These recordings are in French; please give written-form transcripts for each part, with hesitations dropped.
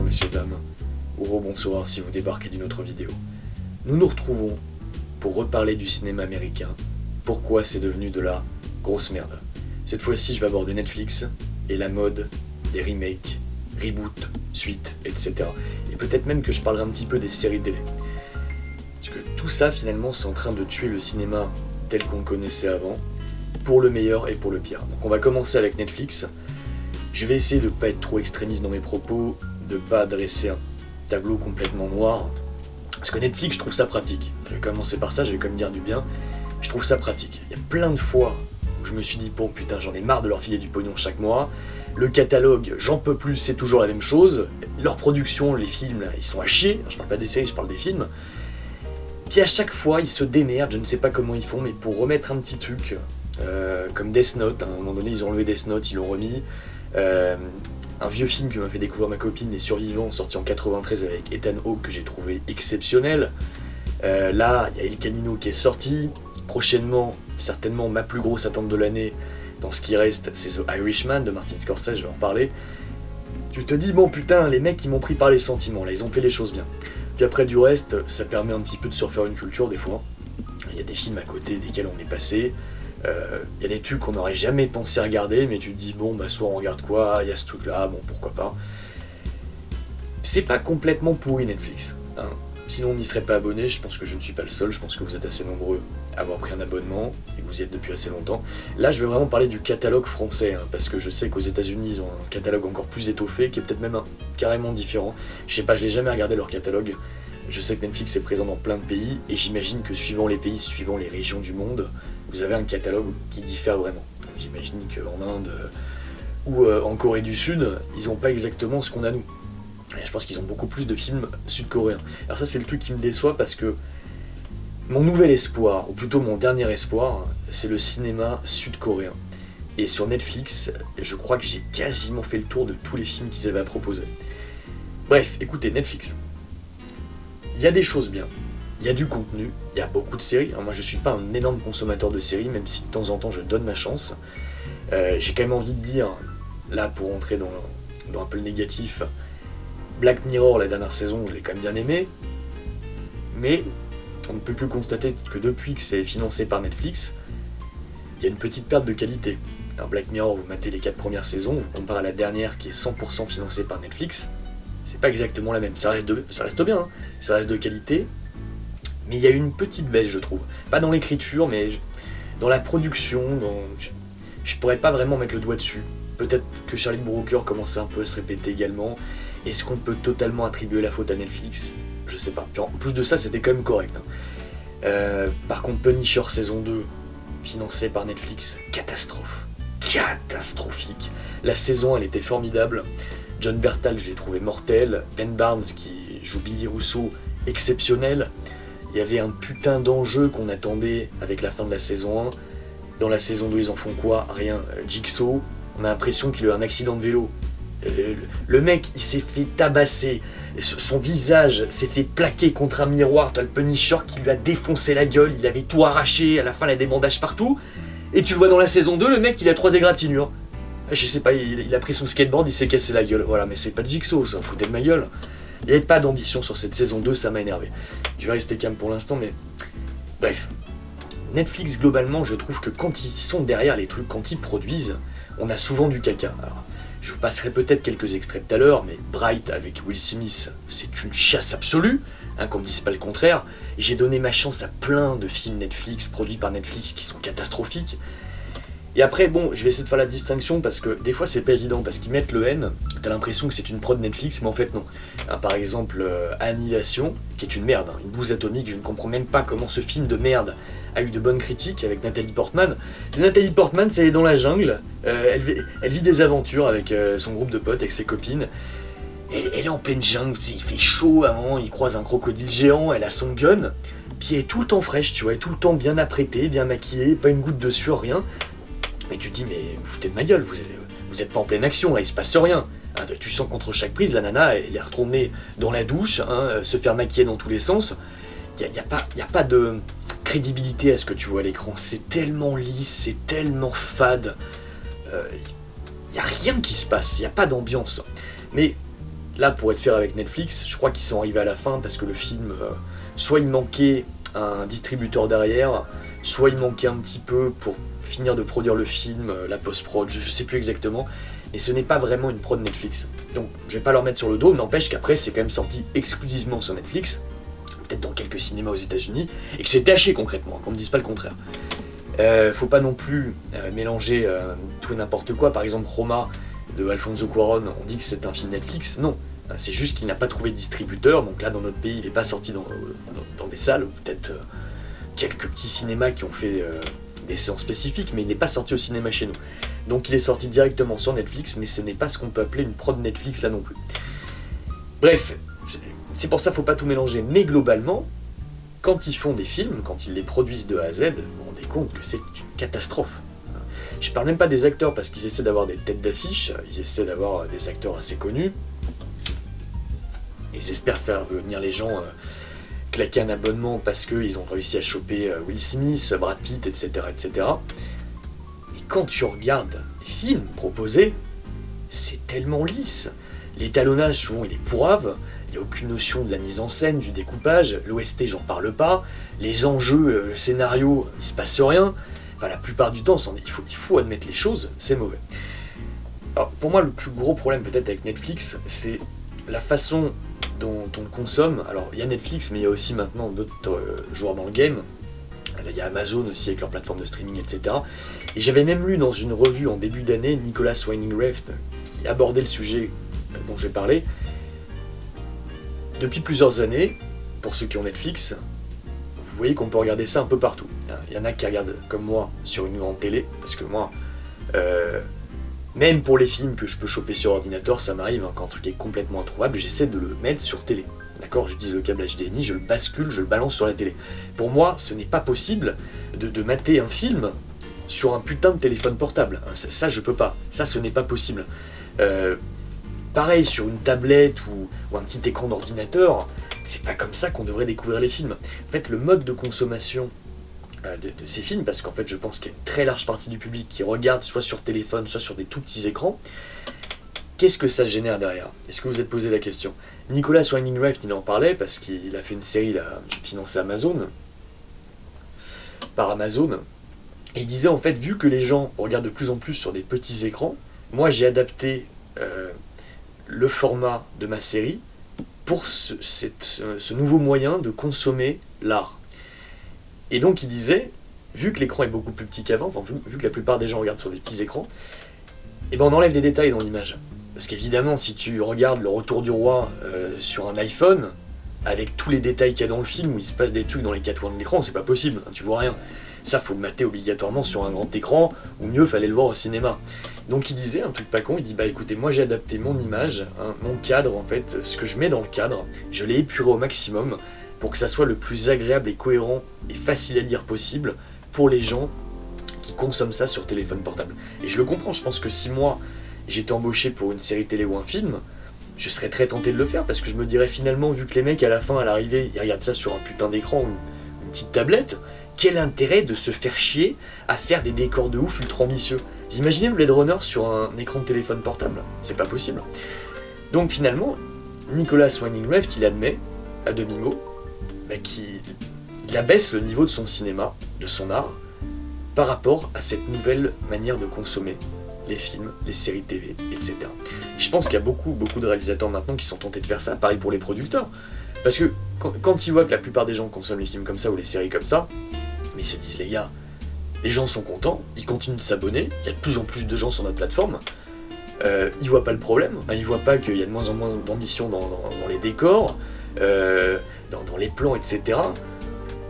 messieurs, dames, ou rebonsoir si vous débarquez d'une autre vidéo. Nous nous retrouvons pour reparler du cinéma américain, pourquoi c'est devenu de la grosse merde. Cette fois-ci, je vais aborder Netflix et la mode des remakes, reboots, suites, etc. Et peut-être même que je parlerai un petit peu des séries télé. Parce que tout ça, finalement, c'est en train de tuer le cinéma tel qu'on le connaissait avant, pour le meilleur et pour le pire. Donc on va commencer avec Netflix. Je vais essayer de ne pas être trop extrémiste dans mes propos, de ne pas dresser un tableau complètement noir. Parce que Netflix, je trouve ça pratique. Je vais commencer par ça, je vais quand même dire du bien. Je trouve ça pratique. Il y a plein de fois où je me suis dit, bon putain, j'en ai marre de leur filer du pognon chaque mois. Le catalogue, j'en peux plus, c'est toujours la même chose. Leur production, les films, ils sont à chier. Je parle pas des séries, je parle des films. Puis à chaque fois, ils se démerdent, je ne sais pas comment ils font, mais pour remettre un petit truc, comme Death Note, à un moment donné, ils ont enlevé Death Note, ils l'ont remis. Un vieux film que m'a fait découvrir ma copine, Les Survivants, sorti en 93 avec Ethan Hawke, que j'ai trouvé exceptionnel. Là, il y a El Camino qui est sorti. Prochainement, certainement ma plus grosse attente de l'année, dans ce qui reste, c'est The Irishman de Martin Scorsese, je vais en reparler. Tu te dis, bon putain, les mecs, ils m'ont pris par les sentiments, là, ils ont fait les choses bien. Puis après, du reste, ça permet un petit peu de se refaire une culture, des fois. Il y a des films à côté desquels on est passé. Il y a des trucs qu'on n'aurait jamais pensé regarder, mais tu te dis, bon, bah, soit on regarde quoi, il y a ce truc-là, bon, pourquoi pas. C'est pas complètement pourri Netflix, hein. Sinon on n'y serait pas abonné, je pense que je ne suis pas le seul, je pense que vous êtes assez nombreux à avoir pris un abonnement, et que vous y êtes depuis assez longtemps. Là je vais vraiment parler du catalogue français, hein, parce que je sais qu'aux États-Unis ils ont un catalogue encore plus étoffé, qui est peut-être même carrément différent. Je sais pas, je l'ai jamais regardé leur catalogue. Je sais que Netflix est présent dans plein de pays, et j'imagine que suivant les pays, suivant les régions du monde, vous avez un catalogue qui diffère vraiment. J'imagine qu'en Inde ou en Corée du Sud, ils n'ont pas exactement ce qu'on a nous. Et je pense qu'ils ont beaucoup plus de films sud-coréens. Alors ça c'est le truc qui me déçoit parce que mon nouvel espoir, ou plutôt mon dernier espoir, c'est le cinéma sud-coréen. Et sur Netflix, je crois que j'ai quasiment fait le tour de tous les films qu'ils avaient à proposer. Bref, écoutez, Netflix. Il y a des choses bien, il y a du contenu, il y a beaucoup de séries. Alors moi je suis pas un énorme consommateur de séries, même si de temps en temps je donne ma chance. J'ai quand même envie de dire, là pour entrer dans un peu le négatif, Black Mirror, la dernière saison, je l'ai quand même bien aimé, mais on ne peut que constater que depuis que c'est financé par Netflix, il y a une petite perte de qualité. Alors Black Mirror, vous matez les 4 premières saisons, vous comparez à la dernière qui est 100% financée par Netflix, c'est pas exactement la même, ça reste bien, hein. Ça reste de qualité, mais il y a une petite baisse je trouve. Pas dans l'écriture, mais dans la production, je pourrais pas vraiment mettre le doigt dessus. Peut-être que Charlie Brooker commençait un peu à se répéter également. Est-ce qu'on peut totalement attribuer la faute à Netflix ? Je sais pas. Puis en plus de ça, c'était quand même correct, hein. Par contre, Punisher saison 2, financé par Netflix, catastrophe. Catastrophique. La saison, elle était formidable. John Bertal, je l'ai trouvé mortel. Ben Barnes, qui joue Billy Russo, exceptionnel. Il y avait un putain d'enjeu qu'on attendait avec la fin de la saison 1. Dans la saison 2, ils en font quoi ? Rien. Jigsaw, on a l'impression qu'il a eu un accident de vélo. Le mec, il s'est fait tabasser, son visage s'est fait plaquer contre un miroir, t'as le Punisher qui lui a défoncé la gueule, il avait tout arraché, à la fin il a des bandages partout, et tu le vois dans la saison 2, le mec il a 3 égratignures. Je sais pas, il a pris son skateboard, il s'est cassé la gueule, voilà, mais c'est pas le Jigsaw, ça, foutez de ma gueule. Il n'y avait pas d'ambition sur cette saison 2, ça m'a énervé. Je vais rester calme pour l'instant, mais... Bref. Netflix, globalement, je trouve que quand ils sont derrière les trucs, quand ils produisent, on a souvent du caca. Alors, je vous passerai peut-être quelques extraits tout à l'heure, mais Bright avec Will Smith, c'est une chasse absolue, hein, qu'on me dise pas le contraire. J'ai donné ma chance à plein de films Netflix, produits par Netflix, qui sont catastrophiques. Et après, bon, je vais essayer de faire la distinction, parce que des fois c'est pas évident, parce qu'ils mettent le N, t'as l'impression que c'est une prod Netflix, mais en fait non. Hein, par exemple, Annihilation, qui est une merde, hein, une bouse atomique, je ne comprends même pas comment ce film de merde a eu de bonnes critiques avec Nathalie Portman. Nathalie Portman, c'est elle est dans la jungle, elle vit des aventures avec son groupe de potes, avec ses copines. Elle est en pleine jungle, il fait chaud avant, il croise un crocodile géant, elle a son gun, puis elle est tout le temps fraîche, tu vois, elle est tout le temps bien apprêtée, bien maquillée, pas une goutte de sueur, rien. Mais tu te dis, mais vous foutez de ma gueule, vous êtes pas en pleine action, là, il se passe rien. Hein, tu sens qu'entre chaque prise, la nana, elle est retournée dans la douche, hein, se faire maquiller dans tous les sens. Il n'y a pas de crédibilité à ce que tu vois à l'écran, c'est tellement lisse, c'est tellement fade, il n'y a rien qui se passe, il n'y a pas d'ambiance. Mais là, pour être fair avec Netflix, je crois qu'ils sont arrivés à la fin parce que le film, soit il manquait un distributeur derrière, soit il manquait un petit peu pour finir de produire le film, la post-prod, je sais plus exactement, mais ce n'est pas vraiment une prod Netflix. Donc je vais pas leur mettre sur le dos, n'empêche qu'après c'est quand même sorti exclusivement sur Netflix, peut-être dans quelques cinémas aux États-Unis, et que c'est taché concrètement, qu'on me dise pas le contraire. Faut pas non plus mélanger tout et n'importe quoi, par exemple Roma de Alfonso Cuarón, on dit que c'est un film Netflix, non. C'est juste qu'il n'a pas trouvé de distributeur, donc là dans notre pays il n'est pas sorti dans des salles, peut-être quelques petits cinémas qui ont fait des séances spécifiques, mais il n'est pas sorti au cinéma chez nous. Donc il est sorti directement sur Netflix, mais ce n'est pas ce qu'on peut appeler une prod Netflix là non plus. Bref, c'est pour ça qu'il ne faut pas tout mélanger, mais globalement, quand ils font des films, quand ils les produisent de A à Z, vous vous rendez compte que c'est une catastrophe. Je parle même pas des acteurs, parce qu'ils essaient d'avoir des têtes d'affiche, ils essaient d'avoir des acteurs assez connus, ils espèrent faire venir les gens claquer un abonnement parce qu'ils ont réussi à choper Will Smith, Brad Pitt, etc., etc. Et quand tu regardes les films proposés, c'est tellement lisse. L'étalonnage, souvent, il est pourrave, il n'y a aucune notion de la mise en scène, du découpage, l'OST, j'en parle pas, les enjeux, le scénario, il se passe rien. Enfin, la plupart du temps, il faut admettre les choses, c'est mauvais. Alors, pour moi, le plus gros problème peut-être avec Netflix, c'est la façon dont on consomme. Alors, il y a Netflix, mais il y a aussi maintenant d'autres joueurs dans le game. Il y a Amazon aussi avec leur plateforme de streaming, etc. Et j'avais même lu dans une revue en début d'année, Nicolas Winding Refn, qui abordait le sujet dont je vais parler. Depuis plusieurs années, pour ceux qui ont Netflix, vous voyez qu'on peut regarder ça un peu partout. Il y en a qui regardent comme moi sur une grande télé, parce que moi, même pour les films que je peux choper sur ordinateur, ça m'arrive, quand un truc est complètement introuvable, j'essaie de le mettre sur télé. D'accord, j'utilise le câble HDMI, je le bascule, je le balance sur la télé. Pour moi, ce n'est pas possible de mater un film sur un putain de téléphone portable. Ça, je peux pas. Ça, ce n'est pas possible. Pareil, sur une tablette ou un petit écran d'ordinateur, c'est pas comme ça qu'on devrait découvrir les films. En fait, le mode de consommation de ces films, parce qu'en fait, je pense qu'il y a une très large partie du public qui regarde soit sur téléphone, soit sur des tout petits écrans. Qu'est-ce que ça génère derrière? Est-ce que vous vous êtes posé la question? Nicolas Winding Refn, il en parlait parce qu'il a fait une série là, financée par Amazon, et il disait en fait, vu que les gens regardent de plus en plus sur des petits écrans, moi j'ai adapté le format de ma série pour ce nouveau moyen de consommer l'art. Et donc il disait, vu que l'écran est beaucoup plus petit qu'avant, enfin, vu que la plupart des gens regardent sur des petits écrans, et ben on enlève des détails dans l'image. Parce qu'évidemment, si tu regardes Le Retour du Roi sur un iPhone, avec tous les détails qu'il y a dans le film, où il se passe des trucs dans les quatre coins de l'écran, c'est pas possible, tu vois rien. Ça, faut le mater obligatoirement sur un grand écran, ou mieux, fallait le voir au cinéma. Donc il disait, un truc pas con, il dit, bah écoutez, moi j'ai adapté mon image, mon cadre en fait, ce que je mets dans le cadre, je l'ai épuré au maximum, pour que ça soit le plus agréable et cohérent et facile à lire possible pour les gens qui consomment ça sur téléphone portable. Et je le comprends, je pense que si moi j'étais embauché pour une série télé ou un film, je serais très tenté de le faire, parce que je me dirais finalement, vu que les mecs à la fin, à l'arrivée, ils regardent ça sur un putain d'écran ou une petite tablette, quel intérêt de se faire chier à faire des décors de ouf ultra ambitieux? Vous imaginez Blade Runner sur un écran de téléphone portable? C'est pas possible. Donc finalement, Nicolas Winding Refn, il admet, à demi-mot, qu'il abaisse le niveau de son cinéma, de son art, par rapport à cette nouvelle manière de consommer les films, les séries TV, etc. Et je pense qu'il y a beaucoup de réalisateurs maintenant qui sont tentés de faire ça, pareil pour les producteurs. Parce que quand ils voient que la plupart des gens consomment les films comme ça ou les séries comme ça, mais ils se disent, les gars, les gens sont contents, ils continuent de s'abonner, il y a de plus en plus de gens sur notre plateforme, ils voient pas le problème, ils voient pas qu'il y a de moins en moins d'ambition dans les décors, dans les plans, etc.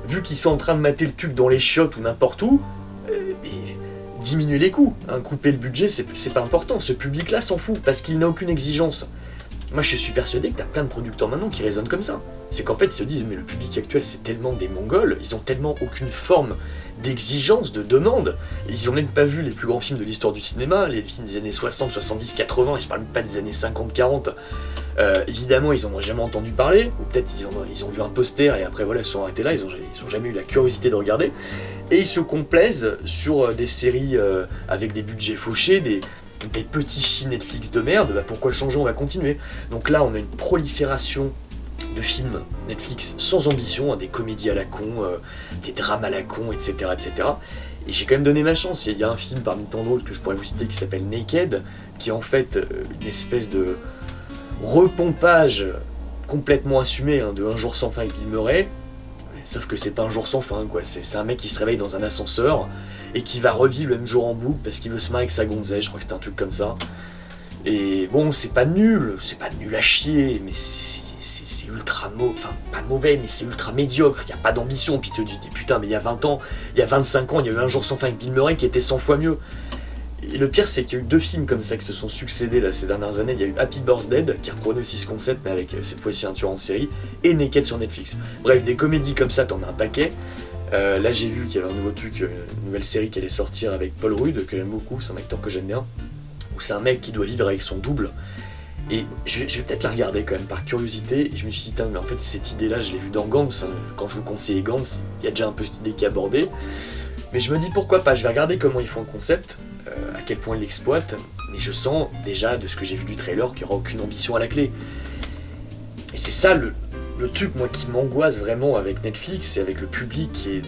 Vu qu'ils sont en train de mater le truc dans les shots ou n'importe où, diminuer les coûts, couper le budget, c'est pas important. Ce public-là s'en fout, parce qu'il n'a aucune exigence. Moi, je suis persuadé que t'as plein de producteurs maintenant qui raisonnent comme ça. C'est qu'en fait, ils se disent, mais le public actuel, c'est tellement des Mongols, ils ont tellement aucune forme d'exigence, de demande. Ils ont même pas vu les plus grands films de l'histoire du cinéma, les films des années 60, 70, 80, et je parle même pas des années 50, 40. Évidemment, ils en ont jamais entendu parler, ou peut-être ils ont vu un poster, et après, voilà, ils se sont arrêtés là, ils ont jamais eu la curiosité de regarder. Et ils se complaisent sur des séries avec des budgets fauchés, des petits films Netflix de merde, bah pourquoi changer, on va continuer. Donc là on a une prolifération de films Netflix sans ambition, hein, des comédies à la con, des drames à la con, etc. etc. Et j'ai quand même donné ma chance, il y a un film parmi tant d'autres que je pourrais vous citer qui s'appelle Naked, qui est en fait une espèce de repompage complètement assumé hein, de Un jour sans fin avec Bill Murray, sauf que c'est pas un jour sans fin, quoi. C'est un mec qui se réveille dans un ascenseur et qui va revivre le même jour en boucle parce qu'il veut se marier avec sa gonzesse, je crois que c'était un truc comme ça. Et bon, c'est pas nul à chier, mais c'est ultra enfin pas mauvais, mais c'est ultra médiocre, il y a pas d'ambition, puis tu te dis putain, mais il y a 20 ans, il y a 25 ans, il y a eu Un jour sans fin avec Bill Murray qui était 100 fois mieux. Et le pire, c'est qu'il y a eu 2 films comme ça qui se sont succédés là, ces dernières années. Il y a eu Happy Birthday, qui reprenait aussi ce concept, mais avec cette fois-ci un tueur en série, et Naked sur Netflix. Bref, des comédies comme ça, t'en as un paquet. Là, j'ai vu qu'il y avait un nouveau truc, une nouvelle série qui allait sortir avec Paul Rudd, que j'aime beaucoup, c'est un acteur que j'aime bien, où c'est un mec qui doit vivre avec son double. Et je vais peut-être la regarder quand même par curiosité. Et je me suis dit, mais en fait, cette idée-là, je l'ai vue dans Gantz. Hein. Quand je vous conseillais Gantz, il y a déjà un peu cette idée qui est abordée. Mais je me dis pourquoi pas, je vais regarder comment ils font le concept, à quel point ils l'exploitent, mais je sens déjà de ce que j'ai vu du trailer qu'il n'y aura aucune ambition à la clé. Et c'est ça le truc moi qui m'angoisse vraiment avec Netflix et avec le public qui est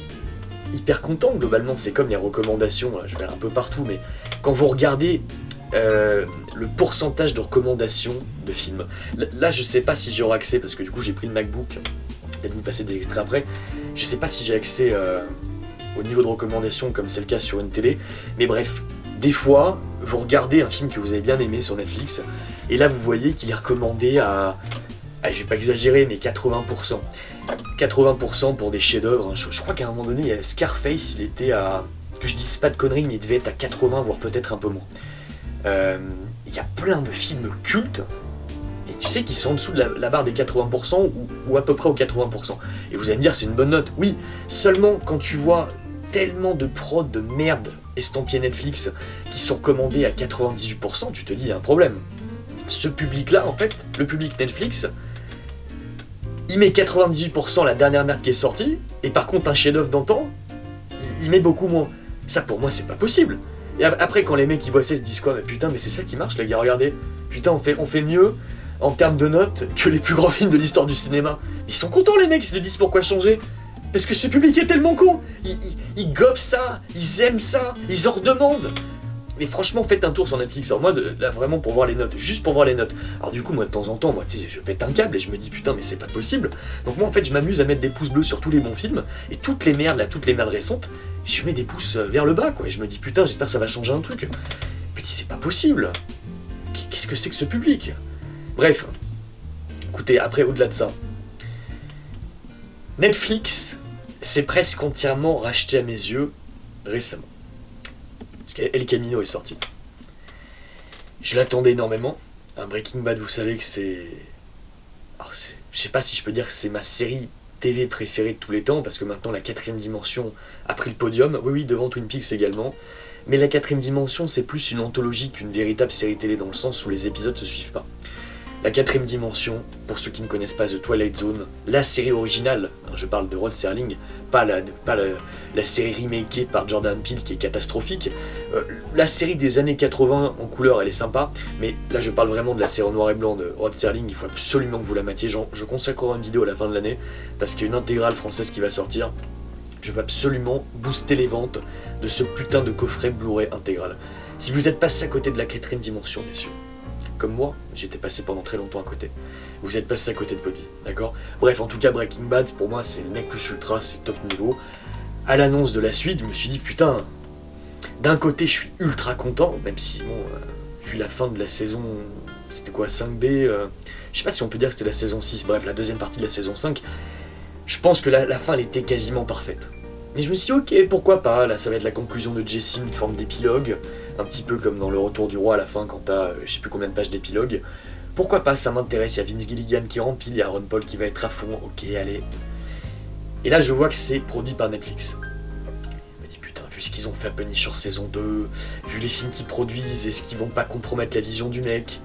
hyper content globalement, c'est comme les recommandations, là, je vais un peu partout, mais quand vous regardez le pourcentage de recommandations de films, là je sais pas si j'aurai accès, parce que du coup j'ai pris le MacBook, peut-être vous passer des extraits après, je sais pas si j'ai accès au niveau de recommandation comme c'est le cas sur une télé, mais bref, des fois, vous regardez un film que vous avez bien aimé sur Netflix, et là vous voyez qu'il est recommandé à je vais pas exagérer, mais 80%. 80% pour des chefs-d'œuvre, hein. Je crois qu'à un moment donné, il y a Scarface, il était à... que je dise pas de conneries, mais il devait être à 80, voire peut-être un peu moins. Il y a plein de films cultes, et tu sais qu'ils sont en dessous de la barre des 80%, ou à peu près aux 80%. Et vous allez me dire, c'est une bonne note. Oui, seulement quand tu vois tellement de prods de merde estampillés Netflix qui sont commandés à 98%, tu te dis, il y a un problème. Ce public-là, en fait, le public Netflix, il met 98% la dernière merde qui est sortie, et par contre un chef-d'œuvre d'antan, il met beaucoup moins. Ça pour moi c'est pas possible. Et après quand les mecs ils voient ça, ils se disent quoi, mais putain mais c'est ça qui marche les gars, regardez. Putain on fait mieux en termes de notes que les plus grands films de l'histoire du cinéma. Ils sont contents les mecs, ils se disent pourquoi changer. Parce que ce public est tellement con. Ils gobent ça, ils aiment ça, ils en redemandent. Mais franchement, faites un tour sur Netflix. Alors moi, là, vraiment pour voir les notes, juste pour voir les notes. Alors du coup, moi, de temps en temps, moi, je pète un câble et je me dis putain, mais c'est pas possible. Donc moi, en fait, je m'amuse à mettre des pouces bleus sur tous les bons films et toutes les merdes récentes, je mets des pouces vers le bas, quoi. Et je me dis putain, j'espère que ça va changer un truc. Mais c'est pas possible. Qu'est-ce que c'est que ce public? Bref, écoutez, après, au-delà de ça, Netflix, c'est presque entièrement racheté à mes yeux récemment. Parce qu'El Camino est sorti. Je l'attendais énormément. Un Breaking Bad, vous savez que c'est... Alors je sais pas si je peux dire que c'est ma série TV préférée de tous les temps, parce que maintenant la 4ème dimension a pris le podium. Oui, devant Twin Peaks également. Mais la 4ème dimension, c'est plus une anthologie qu'une véritable série télé, dans le sens où les épisodes se suivent pas. La 4ème dimension, pour ceux qui ne connaissent pas The Twilight Zone, la série originale, hein, je parle de Rod Serling, pas la série remakée par Jordan Peele qui est catastrophique. La série des années 80 en couleur, elle est sympa, mais là je parle vraiment de la série en noir et blanc de Rod Serling, il faut absolument que vous la matiez. Je consacrerai une vidéo à la fin de l'année, parce qu'il y a une intégrale française qui va sortir. Je veux absolument booster les ventes de ce putain de coffret Blu-ray intégral. Si vous êtes passé à côté de la 4ème dimension, messieurs, comme moi, j'étais passé pendant très longtemps à côté. Vous êtes passé à côté de votre vie, d'accord? Bref, en tout cas, Breaking Bad, pour moi, c'est le mec plus ultra, c'est top niveau. À l'annonce de la suite, je me suis dit, putain, d'un côté, je suis ultra content, même si, bon, vu la fin de la saison, c'était quoi, 5B, je sais pas si on peut dire que c'était la saison 6, bref, la deuxième partie de la saison 5, je pense que la fin, elle était quasiment parfaite. Et je me suis dit, ok, pourquoi pas, là, ça va être la conclusion de Jesse, une forme d'épilogue, un petit peu comme dans Le Retour du Roi à la fin, quand t'as, je sais plus combien de pages d'épilogue. Pourquoi pas, ça m'intéresse, il y a Vince Gilligan qui remplit, il y a Ron Paul qui va être à fond, ok, allez. Et là, je vois que c'est produit par Netflix. Je me dis, putain, vu ce qu'ils ont fait à Punisher saison 2, vu les films qu'ils produisent, est-ce qu'ils vont pas compromettre la vision du mec?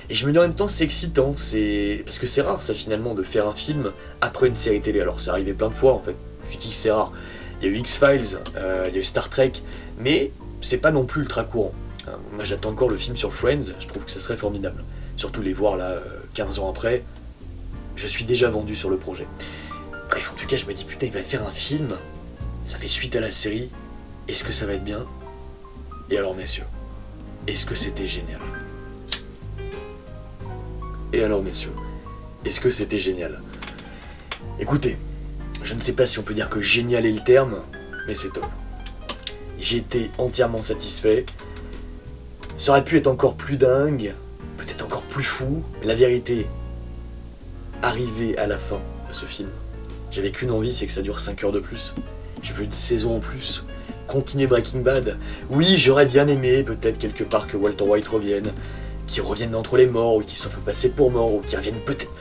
Et je me dis en même temps, c'est excitant, parce que c'est rare, ça, finalement, de faire un film après une série télé. Alors, c'est arrivé plein de fois, en fait, je dis que c'est rare. Il y a eu X-Files, il y a eu Star Trek, mais c'est pas non plus ultra courant. Moi j'attends encore le film sur Friends, je trouve que ça serait formidable. Surtout les voir là, 15 ans après, je suis déjà vendu sur le projet. Bref, en tout cas je me dis putain il va faire un film, ça fait suite à la série, est-ce que ça va être bien? Et alors messieurs, est-ce que c'était génial? Et alors messieurs, est-ce que c'était génial? Écoutez, je ne sais pas si on peut dire que génial est le terme, mais c'est top. J'ai été entièrement satisfait. Ça aurait pu être encore plus dingue, peut-être encore plus fou, mais la vérité, arrivé à la fin de ce film, j'avais qu'une envie, c'est que ça dure 5 heures de plus. Je veux une saison en plus. Continuer Breaking Bad. Oui, j'aurais bien aimé peut-être quelque part que Walter White revienne, qu'il revienne d'entre les morts, ou qu'il se fasse passer pour mort, ou qu'il revienne peut-être...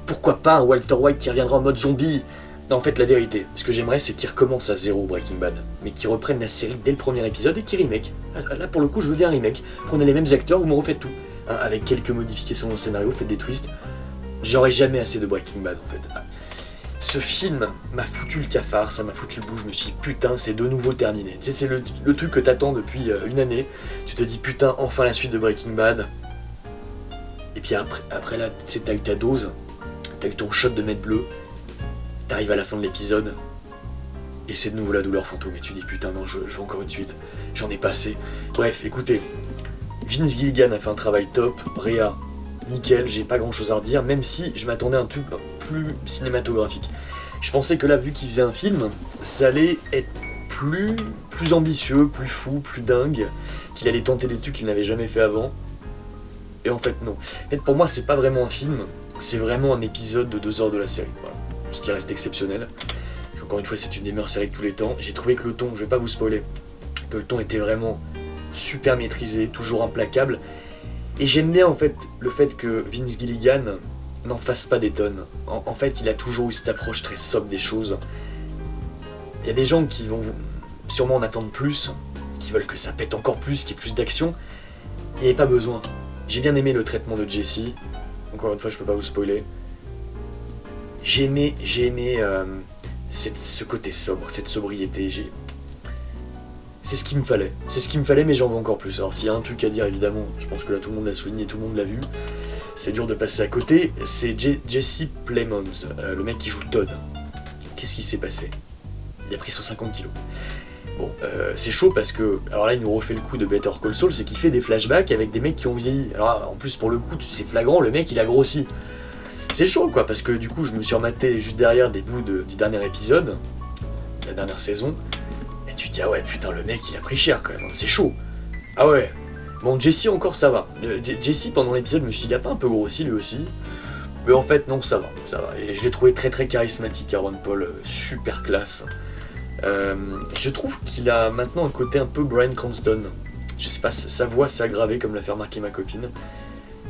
Pourquoi pas un Walter White qui reviendra en mode zombie? Non, en fait, la vérité, ce que j'aimerais, c'est qu'il recommence à zéro Breaking Bad, mais qu'il reprenne la série dès le premier épisode et qu'il remake. Là, pour le coup, je veux bien un remake. Qu'on ait les mêmes acteurs, vous me refaites tout. Hein, avec quelques modifications dans le scénario, faites des twists. J'aurais jamais assez de Breaking Bad, en fait. Ce film m'a foutu le cafard, ça m'a foutu le bout, je me suis dit putain, c'est de nouveau terminé. Tu sais, c'est le truc que t'attends depuis une année. Tu te dis putain, enfin la suite de Breaking Bad. Et puis après là, tu sais, t'as eu ta dose, t'as eu ton shot de mètre bleu, t'arrives à la fin de l'épisode, et c'est de nouveau la douleur fantôme, et tu dis putain non, je veux encore une suite, j'en ai pas assez. Bref, écoutez, Vince Gilligan a fait un travail top, Rhea, nickel, j'ai pas grand chose à redire, même si je m'attendais à un truc plus cinématographique. Je pensais que là, vu qu'il faisait un film, ça allait être plus ambitieux, plus fou, plus dingue, qu'il allait tenter des trucs qu'il n'avait jamais fait avant. Et en fait non. En fait, pour moi c'est pas vraiment un film, c'est vraiment un épisode de 2 heures de la série. Voilà. Ce qui reste exceptionnel. Encore une fois c'est une des meilleures séries de tous les temps. J'ai trouvé que le ton, je vais pas vous spoiler, que le ton était vraiment super maîtrisé, toujours implacable. Et j'aime bien en fait le fait que Vince Gilligan n'en fasse pas des tonnes. En fait il a toujours eu cette approche très sobre des choses. Il y a des gens qui vont sûrement en attendre plus, qui veulent que ça pète encore plus, qu'il y ait plus d'action. Il n'y avait pas besoin. J'ai bien aimé le traitement de Jesse. Encore une fois, je peux pas vous spoiler. J'ai aimé ce côté sobre, cette sobriété. C'est ce qu'il me fallait. C'est ce qu'il me fallait, mais j'en veux encore plus. Alors, s'il y a un truc à dire, évidemment, je pense que là tout le monde l'a souligné, tout le monde l'a vu. C'est dur de passer à côté. C'est Jesse Plemons, le mec qui joue Todd. Qu'est-ce qui s'est passé? Il a pris 150 kilos. Bon, c'est chaud parce que, alors là il nous refait le coup de Better Call Saul, c'est qu'il fait des flashbacks avec des mecs qui ont vieilli. Alors en plus pour le coup, c'est flagrant, le mec il a grossi. C'est chaud quoi, parce que du coup je me suis rematé juste derrière des bouts du dernier épisode, la dernière saison, et tu te dis ah ouais putain le mec il a pris cher quand même, c'est chaud. Ah ouais, bon Jesse encore ça va. Jesse pendant l'épisode je me suis dit il a pas un peu grossi lui aussi. Mais en fait non ça va. Et je l'ai trouvé très très charismatique Aaron Paul, super classe. Je trouve qu'il a maintenant un côté un peu Bryan Cranston. Je sais pas, sa voix s'est aggravée comme l'a fait remarquer ma copine.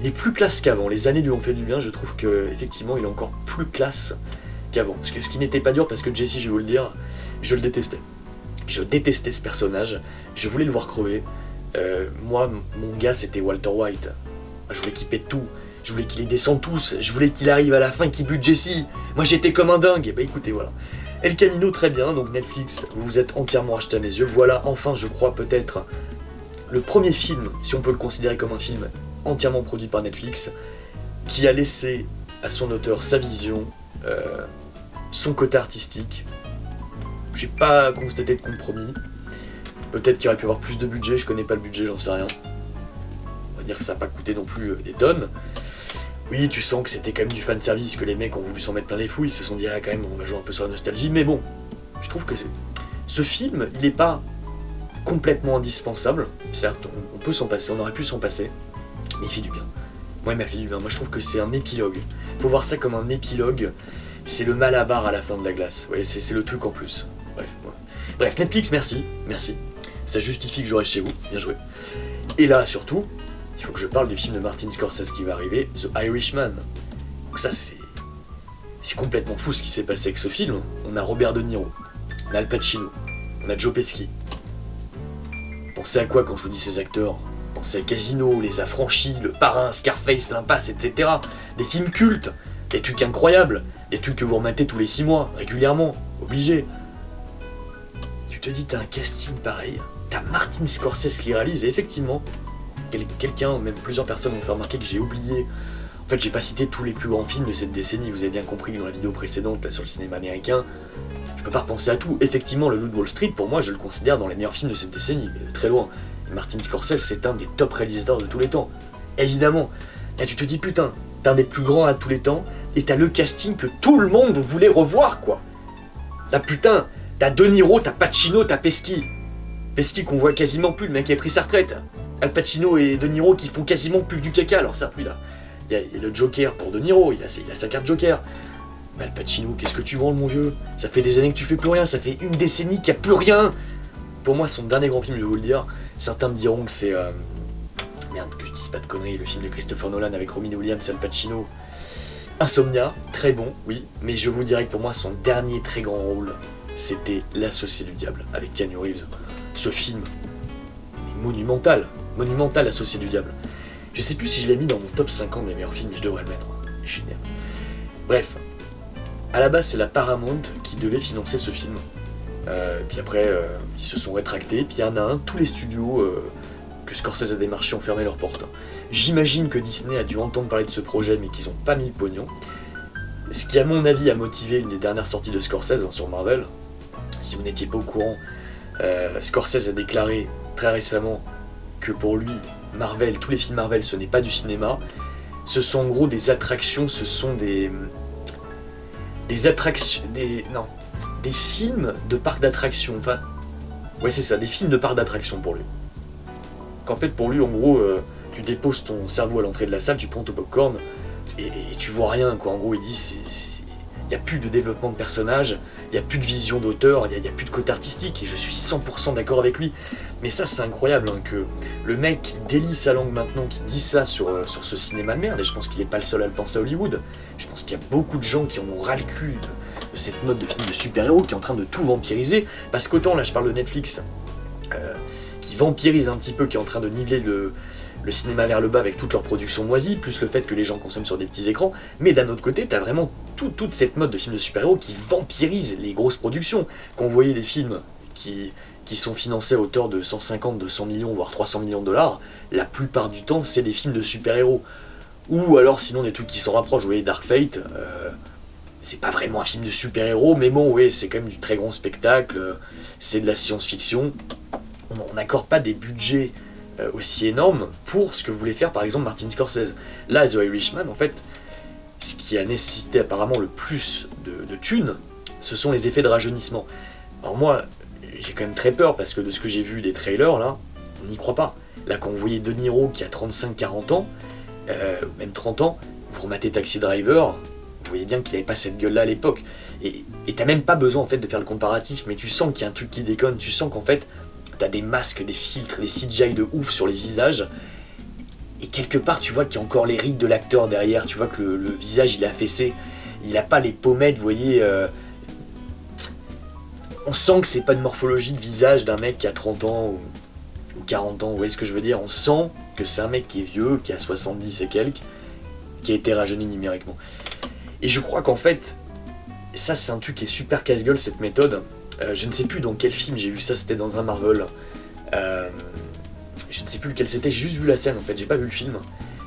Il est plus classe qu'avant, les années lui ont fait du bien, je trouve qu'effectivement il est encore plus classe qu'avant. Ce qui n'était pas dur parce que Jesse, je vais vous le dire, je le détestais. Je détestais ce personnage, je voulais le voir crever. Moi, mon gars c'était Walter White. Je voulais qu'il pète tout, je voulais qu'il les descende tous, je voulais qu'il arrive à la fin et qu'il bute Jesse. Moi j'étais comme un dingue, bah écoutez voilà. El Camino, très bien, donc Netflix, vous vous êtes entièrement acheté à mes yeux. Voilà, enfin, je crois peut-être le premier film, si on peut le considérer comme un film, entièrement produit par Netflix, qui a laissé à son auteur sa vision, son côté artistique. J'ai pas constaté de compromis. Peut-être qu'il aurait pu avoir plus de budget, je connais pas le budget, j'en sais rien. On va dire que ça n'a pas coûté non plus des tonnes. Oui, tu sens que c'était quand même du fanservice, que les mecs ont voulu s'en mettre plein les fouilles, ils se sont dit ah quand même on va jouer un peu sur la nostalgie, mais bon, je trouve que ce film, il est pas complètement indispensable, certes, on peut s'en passer, on aurait pu s'en passer, mais il fait du bien. Moi il m'a fait du bien, moi je trouve que c'est un épilogue. Faut voir ça comme un épilogue, c'est le Malabar à la fin de la glace, vous voyez, c'est le truc en plus. Bref, voilà. Bref, Netflix, merci, ça justifie que je reste chez vous, bien joué. Et là surtout, il faut que je parle du film de Martin Scorsese qui va arriver, The Irishman. Donc ça c'est complètement fou ce qui s'est passé avec ce film. On a Robert De Niro, on a Al Pacino, on a Joe Pesci. Pensez à quoi quand je vous dis ces acteurs? Pensez à Casino, Les Affranchis, Le Parrain, Scarface, L'Impasse, etc. Des films cultes, des trucs incroyables, des trucs que vous remettez tous les 6 mois, régulièrement, obligé. Tu te dis t'as un casting pareil, t'as Martin Scorsese qui réalise et effectivement, quelqu'un, ou même plusieurs personnes m'ont fait remarquer que j'ai oublié. En fait, j'ai pas cité tous les plus grands films de cette décennie, vous avez bien compris que dans la vidéo précédente, là, sur le cinéma américain, je peux pas repenser à tout. Effectivement, le Loup de Wall Street, pour moi, je le considère dans les meilleurs films de cette décennie, mais de très loin. Et Martin Scorsese, c'est un des top réalisateurs de tous les temps. Évidemment. Là, tu te dis, putain, t'es un des plus grands à tous les temps, et t'as le casting que tout le monde voulait revoir, quoi. Là, putain, t'as De Niro, t'as Pacino, t'as Pesci. Pesci qu'on voit quasiment plus, le mec qui a pris sa retraite. Al Pacino et De Niro qui font quasiment plus que du caca, alors certes, lui, là. Il y a le Joker pour De Niro, il a sa carte Joker. Mais Al Pacino, qu'est-ce que tu branles, mon vieux? Ça fait des années que tu fais plus rien, ça fait une décennie qu'il n'y a plus rien. Pour moi, son dernier grand film, je vais vous le dire, certains me diront que c'est... Merde, que je dise pas de conneries, le film de Christopher Nolan avec Robin Williams et Al Pacino. Insomnia, très bon, oui, mais je vous dirais que pour moi, son dernier très grand rôle, c'était L'Associé du Diable, avec Keanu Reeves. Ce film est monumental, L'Associé du Diable. Je sais plus si je l'ai mis dans mon top 50 des meilleurs films, mais je devrais le mettre. Génial. Bref, à la base, c'est la Paramount qui devait financer ce film. Puis après, ils se sont rétractés, puis il y en a un, tous les studios que Scorsese a démarché ont fermé leurs portes. J'imagine que Disney a dû entendre parler de ce projet, mais qu'ils n'ont pas mis le pognon. Ce qui, à mon avis, a motivé une des dernières sorties de Scorsese sur Marvel. Si vous n'étiez pas au courant, Scorsese a déclaré très récemment que pour lui, Marvel, tous les films Marvel, ce n'est pas du cinéma. Ce sont en gros des attractions, ce sont des attractions, des films de parcs d'attractions. Enfin, ouais, c'est ça, des films de parcs d'attractions pour lui. Qu'en fait, pour lui, en gros, tu déposes ton cerveau à l'entrée de la salle, tu prends ton popcorn et tu vois rien, quoi. En gros, il dit, il n'y a plus de développement de personnages, il n'y a plus de vision d'auteur, il n'y a plus de côté artistique, et je suis 100% d'accord avec lui. Mais ça, c'est incroyable, hein, que le mec qui délie sa langue maintenant, qui dit ça sur ce cinéma de merde, et je pense qu'il n'est pas le seul à le penser à Hollywood. Je pense qu'il y a beaucoup de gens qui en ont ras le cul de cette mode de film de super-héros, qui est en train de tout vampiriser, parce qu'autant, là, je parle de Netflix, qui vampirise un petit peu, qui est en train de niveler le cinéma vers le bas avec toute leur production moisie, plus le fait que les gens consomment sur des petits écrans, mais d'un autre côté, t'as vraiment toute cette mode de films de super-héros qui vampirise les grosses productions. Quand vous voyez des films qui sont financés à hauteur de 150, 200 millions, voire 300 millions de dollars, la plupart du temps, c'est des films de super-héros. Ou alors, sinon, des trucs qui s'en rapprochent. Vous voyez, Dark Fate, c'est pas vraiment un film de super-héros, mais bon, ouais, c'est quand même du très grand spectacle, c'est de la science-fiction. On n'accorde pas des budgets aussi énorme pour ce que voulait faire par exemple Martin Scorsese. Là, The Irishman, en fait, ce qui a nécessité apparemment le plus de thunes, ce sont les effets de rajeunissement. Alors moi, j'ai quand même très peur parce que de ce que j'ai vu des trailers, là, on n'y croit pas. Là, quand vous voyez De Niro qui a 35-40 ans, ou même 30 ans, vous rematez Taxi Driver, vous voyez bien qu'il n'avait pas cette gueule-là à l'époque. Et t'as même pas besoin en fait de faire le comparatif, mais tu sens qu'il y a un truc qui déconne, tu sens qu'en fait, t'as des masques, des filtres, des CGI de ouf sur les visages, et quelque part tu vois qu'il y a encore les rides de l'acteur derrière, tu vois que le visage il est affaissé, il a pas les pommettes, vous voyez, on sent que c'est pas une morphologie de visage d'un mec qui a 30 ans ou 40 ans, vous voyez ce que je veux dire, on sent que c'est un mec qui est vieux, qui a 70 et quelques, qui a été rajeuni numériquement. Et je crois qu'en fait, ça c'est un truc qui est super casse-gueule cette méthode. Je ne sais plus dans quel film j'ai vu ça, c'était dans un Marvel. Je ne sais plus lequel c'était, j'ai juste vu la scène en fait, j'ai pas vu le film.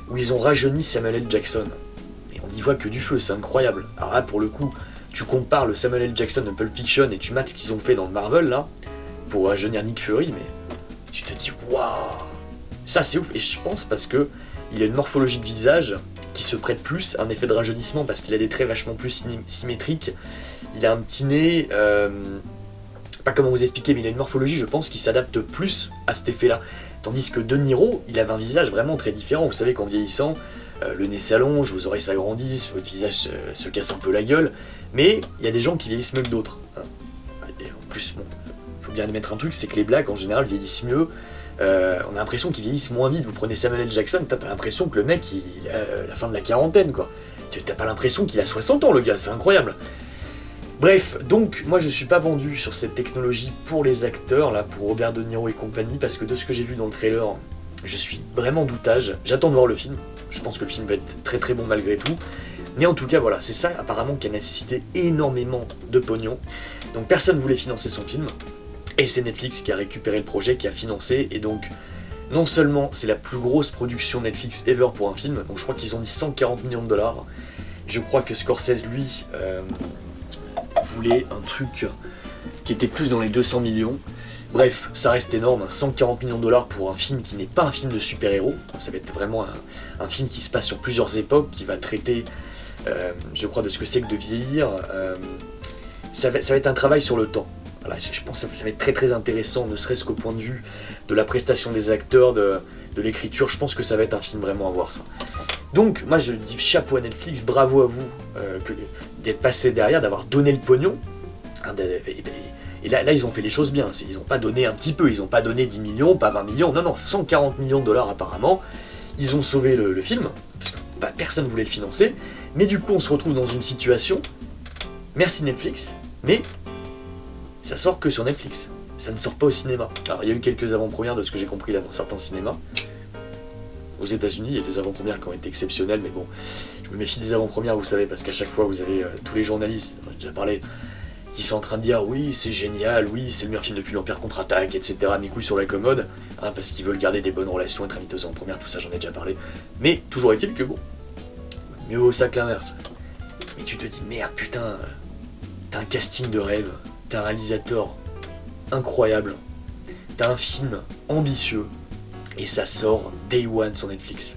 Où ils ont rajeuni Samuel L. Jackson. Et on y voit que du feu, c'est incroyable. Alors là, pour le coup, tu compares le Samuel L. Jackson de Pulp Fiction et tu mates ce qu'ils ont fait dans le Marvel là, pour rajeunir Nick Fury, mais tu te dis waouh. Ça c'est ouf, et je pense parce que il a une morphologie de visage qui se prête plus à un effet de rajeunissement parce qu'il a des traits vachement plus symétriques. Il a un petit nez, pas comment vous expliquer, mais il a une morphologie, je pense, qui s'adapte plus à cet effet-là. Tandis que De Niro, il avait un visage vraiment très différent. Vous savez qu'en vieillissant, le nez s'allonge, vos oreilles s'agrandissent, votre visage se casse un peu la gueule. Mais il y a des gens qui vieillissent mieux que d'autres. Et en plus, bon, faut bien admettre un truc, c'est que les blagues en général vieillissent mieux. On a l'impression qu'ils vieillissent moins vite. Vous prenez Samuel L. Jackson, t'as l'impression que le mec, il a la fin de la quarantaine, quoi. T'as pas l'impression qu'il a 60 ans, le gars, c'est incroyable. Bref, donc moi je suis pas vendu sur cette technologie pour les acteurs, là, pour Robert De Niro et compagnie, parce que de ce que j'ai vu dans le trailer, je suis vraiment doutage. J'attends de voir le film, je pense que le film va être très très bon malgré tout. Mais en tout cas voilà, c'est ça apparemment qui a nécessité énormément de pognon. Donc personne voulait financer son film, et c'est Netflix qui a récupéré le projet, qui a financé, et donc Non seulement c'est la plus grosse production Netflix ever pour un film, donc je crois qu'ils ont mis 140 millions de dollars. Je crois que Scorsese, lui, voulait un truc qui était plus dans les 200 millions. Bref, ça reste énorme, 140 millions de dollars pour un film qui n'est pas un film de super-héros. Ça va être vraiment un film qui se passe sur plusieurs époques, qui va traiter, je crois, de ce que c'est que de vieillir. Ça va être un travail sur le temps. Voilà, je pense que ça va être très très intéressant, ne serait-ce qu'au point de vue de la prestation des acteurs, de l'écriture. Je pense que ça va être un film vraiment à voir, ça. Donc, moi je dis chapeau à Netflix, bravo à vous d'être passé derrière, d'avoir donné le pognon. Et là, ils ont fait les choses bien, ils n'ont pas donné un petit peu, ils n'ont pas donné 10 millions, pas 20 millions, non, 140 millions de dollars apparemment. Ils ont sauvé le film, parce que personne ne voulait le financer, mais du coup on se retrouve dans une situation, merci Netflix, mais ça sort que sur Netflix, ça ne sort pas au cinéma. Alors il y a eu quelques avant-premières de ce que j'ai compris là dans certains cinémas. Aux États-Unis, il y a des avant-premières qui ont été exceptionnelles, mais bon, je me méfie des avant-premières, vous savez, parce qu'à chaque fois vous avez tous les journalistes, j'en ai déjà parlé, qui sont en train de dire oui c'est génial, oui c'est le meilleur film depuis l'Empire contre-attaque, etc. Mes couilles sur la commode, hein, parce qu'ils veulent garder des bonnes relations, être invités en première, tout ça j'en ai déjà parlé. Mais toujours est-il que bon, mieux vaut ça que l'inverse. Mais tu te dis merde putain, t'as un casting de rêve, t'as un réalisateur incroyable, t'as un film ambitieux, et ça sort Day One sur Netflix.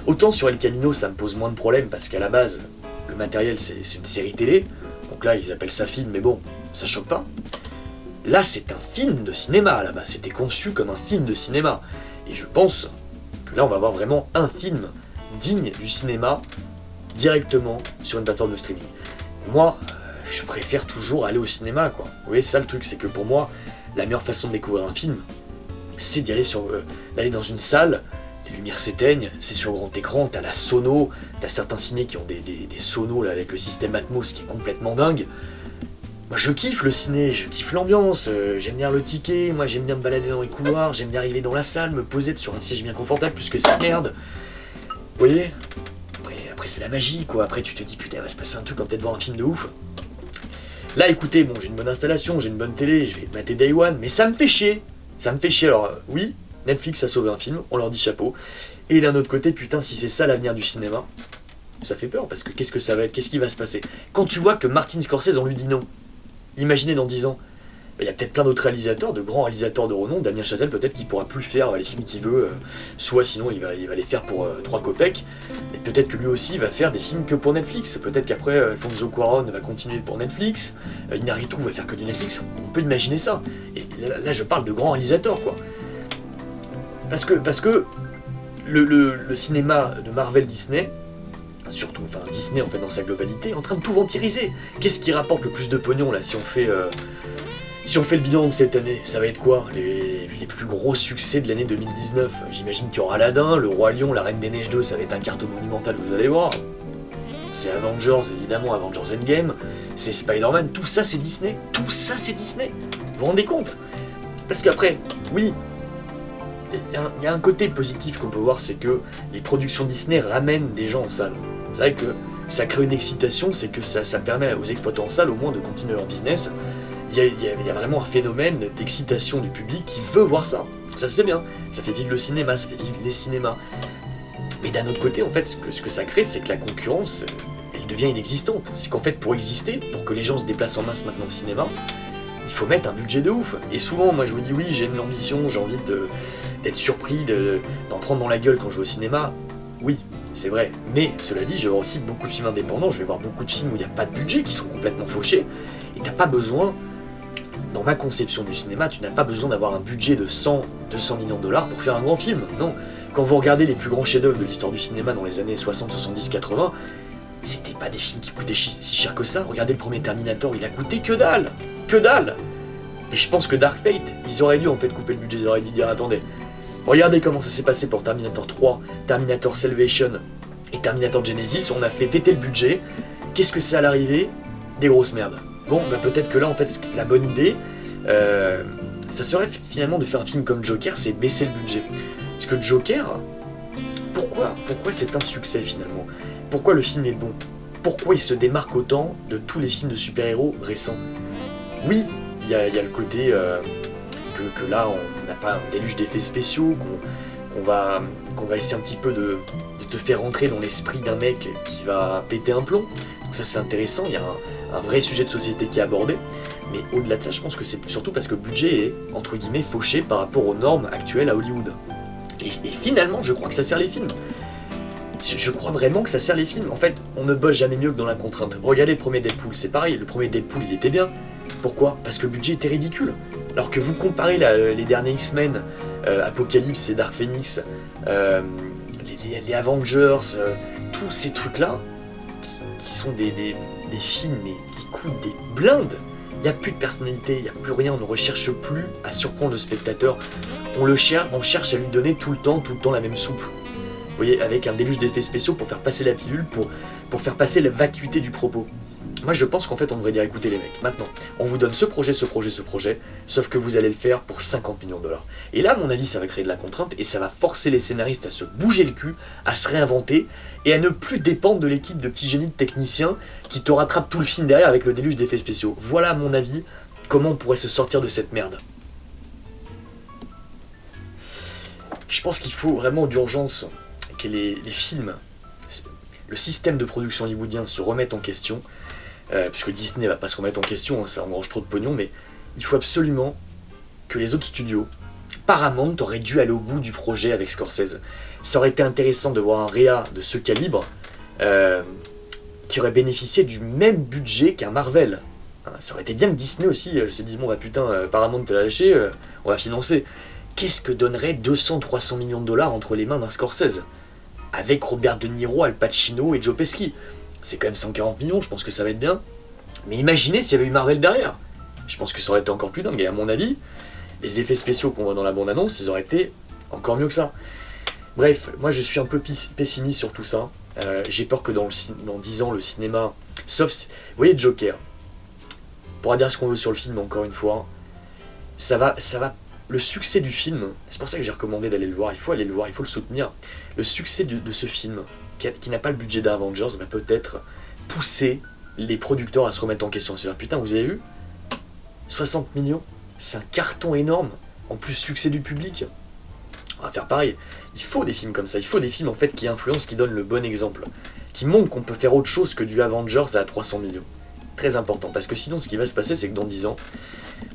Autant sur El Camino ça me pose moins de problèmes, parce qu'à la base, le matériel c'est une série télé, donc là, ils appellent ça film, mais bon, ça choque pas. Là, c'est un film de cinéma, là-bas. C'était conçu comme un film de cinéma. Et je pense que là, on va avoir vraiment un film digne du cinéma directement sur une plateforme de streaming. Moi, je préfère toujours aller au cinéma, quoi. Vous voyez, c'est ça le truc, c'est que pour moi, la meilleure façon de découvrir un film, c'est d'aller dans une salle, les lumières s'éteignent, c'est sur grand écran, t'as la sono, t'as certains ciné qui ont des sonos là, avec le système Atmos qui est complètement dingue. Moi je kiffe le ciné, je kiffe l'ambiance, j'aime bien le ticket, moi j'aime bien me balader dans les couloirs, j'aime bien arriver dans la salle, me poser sur un siège bien confortable plus que cette merde. Vous voyez, après c'est la magie quoi, après tu te dis putain il va se passer un truc, on va peut-être voir un film de ouf. Là écoutez, bon j'ai une bonne installation, j'ai une bonne télé, je vais mater Day One, mais ça me fait chier. Alors oui, Netflix a sauvé un film, on leur dit chapeau. Et d'un autre côté, putain, si c'est ça l'avenir du cinéma, ça fait peur, parce que qu'est-ce que ça va être, qu'est-ce qui va se passer? Quand tu vois que Martin Scorsese, on lui dit non, imaginez dans 10 ans, il y a peut-être plein d'autres réalisateurs, de grands réalisateurs de renom, Damien Chazelle peut-être qu'il pourra plus faire les films qu'il veut, soit sinon il va les faire pour 3 copecs, et peut-être que lui aussi va faire des films que pour Netflix, peut-être qu'après Alfonso Cuarón va continuer pour Netflix, Inarritu va faire que du Netflix, on peut imaginer ça, et là je parle de grands réalisateurs quoi. Parce que le cinéma de Marvel Disney, surtout, enfin Disney en fait dans sa globalité, est en train de tout vampiriser. Qu'est-ce qui rapporte le plus de pognon là si on fait le bilan de cette année? Ça va être quoi les plus gros succès de l'année 2019? J'imagine qu'il y aura Aladdin, Le Roi Lion, La Reine des Neiges 2, ça va être un carton monumental, vous allez voir. C'est Avengers évidemment, Avengers Endgame, c'est Spider-Man, tout ça c'est Disney. Tout ça c'est Disney. Vous vous rendez compte? Parce qu'après, oui, il y a un côté positif qu'on peut voir, c'est que les productions Disney ramènent des gens en salle. C'est vrai que ça crée une excitation, c'est que ça permet aux exploitants en salle au moins de continuer leur business. Il y a vraiment un phénomène d'excitation du public qui veut voir ça. Ça c'est bien, ça fait vivre le cinéma, ça fait vivre les cinémas. Mais d'un autre côté, en fait, ce que ça crée, c'est que la concurrence, elle devient inexistante. C'est qu'en fait, pour exister, pour que les gens se déplacent en masse maintenant au cinéma, il faut mettre un budget de ouf. Et souvent, moi je vous dis oui, j'ai une ambition, j'ai envie d'être surpris, d'en prendre dans la gueule quand je vais au cinéma. Oui, c'est vrai. Mais cela dit, je vais voir aussi beaucoup de films indépendants, je vais voir beaucoup de films où il n'y a pas de budget, qui sont complètement fauchés. Et t'as pas besoin, dans ma conception du cinéma, tu n'as pas besoin d'avoir un budget de 100, 200 millions de dollars pour faire un grand film. Non. Quand vous regardez les plus grands chefs-d'œuvre de l'histoire du cinéma dans les années 60, 70, 80, c'était pas des films qui coûtaient si cher que ça. Regardez le premier Terminator, il a coûté que dalle. Que dalle. Et je pense que Dark Fate, ils auraient dû en fait couper le budget, ils auraient dû dire attendez, regardez comment ça s'est passé pour Terminator 3, Terminator Salvation et Terminator Genesis, on a fait péter le budget, qu'est-ce que c'est à l'arrivée? Des grosses merdes. Bon, bah peut-être que là en fait la bonne idée, ça serait finalement de faire un film comme Joker, c'est baisser le budget. Parce que Joker, pourquoi c'est un succès finalement? Pourquoi le film est bon? Pourquoi il se démarque autant de tous les films de super-héros récents? Oui, il y a le côté que là on n'a pas un déluge d'effets spéciaux, qu'on va essayer un petit peu de te faire rentrer dans l'esprit d'un mec qui va péter un plomb. Donc ça c'est intéressant, il y a un vrai sujet de société qui est abordé. Mais au-delà de ça, je pense que c'est surtout parce que le budget est, entre guillemets, fauché par rapport aux normes actuelles à Hollywood. Et finalement, je crois que ça sert les films. Je crois vraiment que ça sert les films. En fait, on ne bosse jamais mieux que dans la contrainte. Regardez le premier Deadpool, c'est pareil, le premier Deadpool il était bien. Pourquoi? Parce que le budget était ridicule. Alors que vous comparez les derniers X-Men, Apocalypse et Dark Phoenix, les Avengers, tous ces trucs-là, qui sont des films mais qui coûtent des blindes. Il n'y a plus de personnalité, il n'y a plus rien, on ne recherche plus à surprendre le spectateur. On cherche à lui donner tout le temps la même soupe. Vous voyez, avec un déluge d'effets spéciaux pour faire passer la pilule, pour faire passer la vacuité du propos. Moi je pense qu'en fait on devrait dire écoutez les mecs, maintenant on vous donne ce projet, sauf que vous allez le faire pour 50 millions de dollars. Et là à mon avis ça va créer de la contrainte et ça va forcer les scénaristes à se bouger le cul, à se réinventer et à ne plus dépendre de l'équipe de petits génies de techniciens qui te rattrapent tout le film derrière avec le déluge d'effets spéciaux. Voilà à mon avis comment on pourrait se sortir de cette merde. Je pense qu'il faut vraiment d'urgence que les films, le système de production hollywoodien se remette en question. Puisque Disney va pas se remettre en question, hein, ça engrange trop de pognon, mais il faut absolument que les autres studios, Paramount aurait dû aller au bout du projet avec Scorsese. Ça aurait été intéressant de voir un réa de ce calibre qui aurait bénéficié du même budget qu'un Marvel. Hein, ça aurait été bien que Disney aussi se dise bon bah putain, Paramount te l'a lâché, on va financer. Qu'est-ce que donnerait 200-300 millions de dollars entre les mains d'un Scorsese avec Robert De Niro, Al Pacino et Joe Pesci? C'est quand même 140 millions, je pense que ça va être bien. Mais imaginez s'il y avait eu Marvel derrière. Je pense que ça aurait été encore plus dingue. Et à mon avis, les effets spéciaux qu'on voit dans la bande-annonce, ils auraient été encore mieux que ça. Bref, moi je suis un peu pessimiste sur tout ça. J'ai peur que dans 10 ans, le cinéma... Sauf... Vous voyez Joker, on pourra dire ce qu'on veut sur le film, encore une fois. Ça va... Le succès du film, c'est pour ça que j'ai recommandé d'aller le voir. Il faut aller le voir, il faut le soutenir. Le succès de ce film... qui n'a pas le budget d'Avengers, va peut-être pousser les producteurs à se remettre en question. C'est-à-dire, putain, vous avez vu 60 millions, c'est un carton énorme, en plus succès du public. On va faire pareil. Il faut des films comme ça, il faut des films en fait qui influencent, qui donnent le bon exemple, qui montrent qu'on peut faire autre chose que du Avengers à 300 millions. Très important, parce que sinon ce qui va se passer, c'est que dans 10 ans,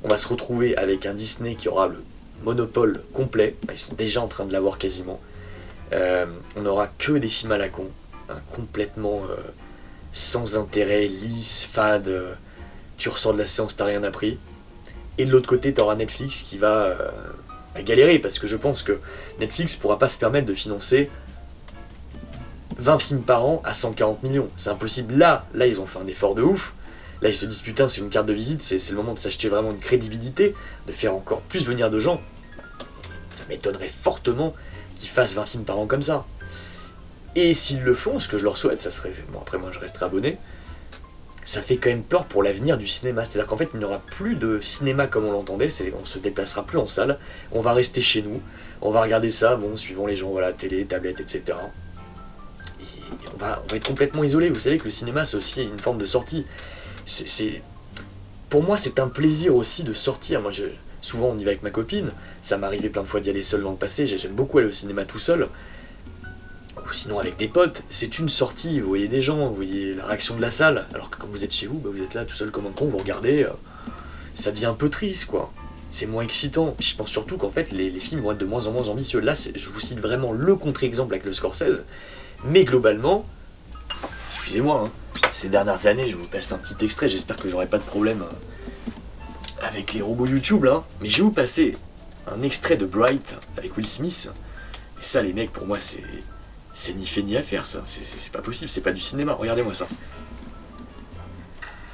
on va se retrouver avec un Disney qui aura le monopole complet, ils sont déjà en train de l'avoir quasiment. On n'aura que des films à la con, hein, complètement sans intérêt, lisse, fade, tu ressors de la séance, t'as rien appris. Et de l'autre côté, t'auras Netflix qui va galérer, parce que je pense que Netflix pourra pas se permettre de financer 20 films par an à 140 millions. C'est impossible. Là, ils ont fait un effort de ouf. Là, ils se disent putain, c'est une carte de visite, c'est le moment de s'acheter vraiment une crédibilité, de faire encore plus venir de gens. Ça m'étonnerait fortement qu'ils fassent 20 films par an comme ça. Et s'ils le font, ce que je leur souhaite, ça serait... Bon, après moi je resterai abonné. Ça fait quand même peur pour l'avenir du cinéma. C'est-à-dire qu'en fait, il n'y aura plus de cinéma comme on l'entendait, on se déplacera plus en salle, on va rester chez nous, on va regarder ça, bon, suivant les gens, voilà, télé, tablette, etc. Et on va être complètement isolé. Vous savez que le cinéma, c'est aussi une forme de sortie. Pour moi, c'est un plaisir aussi de sortir. Moi, souvent, on y va avec ma copine. Ça m'est arrivé plein de fois d'y aller seul dans le passé. J'aime beaucoup aller au cinéma tout seul. Ou sinon avec des potes. C'est une sortie. Vous voyez des gens, vous voyez la réaction de la salle. Alors que quand vous êtes chez vous, vous êtes là tout seul comme un con, vous regardez. Ça devient un peu triste, quoi. C'est moins excitant. Puis je pense surtout qu'en fait, les films vont être de moins en moins ambitieux. Là, je vous cite vraiment le contre-exemple avec le Scorsese. Mais globalement, excusez-moi, hein, ces dernières années, je vous passe un petit extrait. J'espère que j'aurai pas de problème avec les robots YouTube, là. Mais je vais vous passer un extrait de Bright avec Will Smith. Et ça, les mecs, pour moi, c'est ni fait ni à faire, ça. C'est pas possible, c'est pas du cinéma. Regardez-moi ça.